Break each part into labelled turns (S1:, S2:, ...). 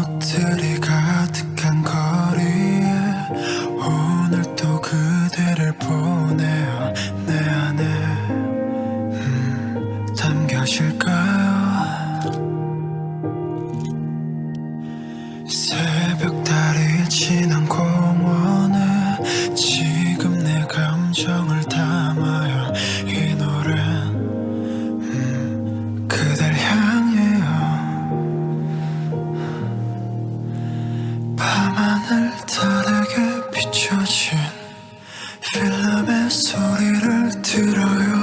S1: 꽃들이 가득한 거리에 오늘 또 그대를 보내요. 내 안에 담겨질까요? 새벽달이 지난 공원에 지금 내 감정을 담아요. 이 노래는 그댈 향해요. 밤하늘 다르게 비춰진 필름의 소리를 들어요.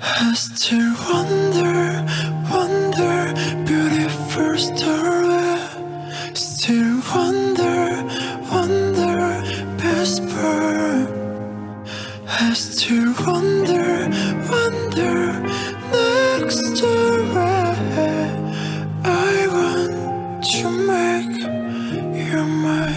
S1: I still wonder, wonder, beautiful story. Still wonder, wonder, best part. I still wonder, wonder, next story. I want to make you mine.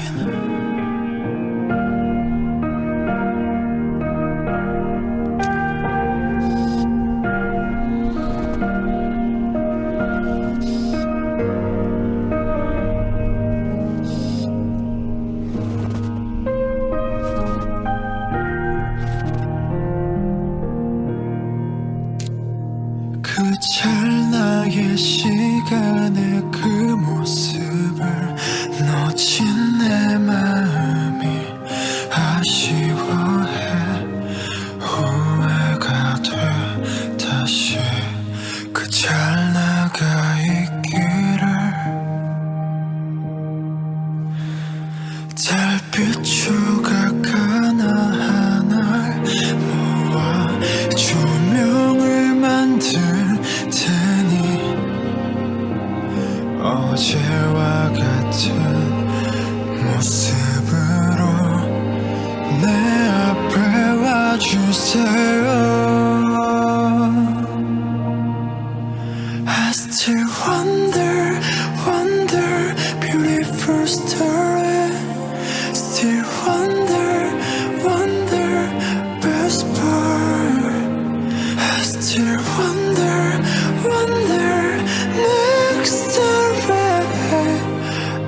S1: 그 찰나의 시간에 그 모습을 놓친 내 마음이 아쉬워해. 후회가 돼 다시 그 찰나가 있기를. 달빛 조각 하나하나 모아 조명을 만들 테니 어제와 같은 모습으로 내 앞에 와주세요. I still wonder, wonder, beautiful story. Still wonder, wonder, best part. I still wonder, wonder, next story.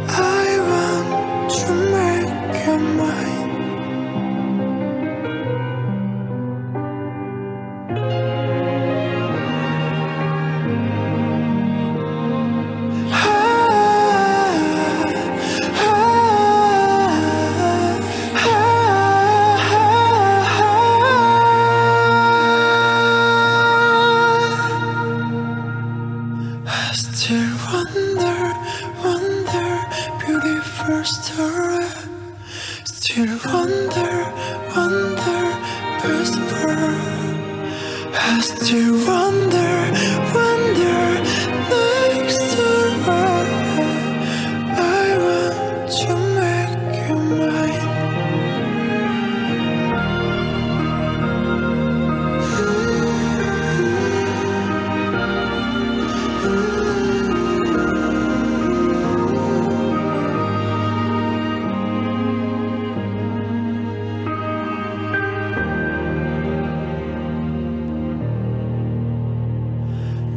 S1: I want to make you mine. I still wonder, wonder, beautiful story. Still wonder, wonder, best part. I still wonder, wonder, next story. I want to make you mine.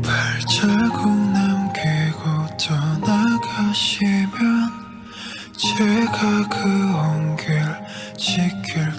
S1: 발자국 남기고 떠나가시면 제가 그 온 길 지킬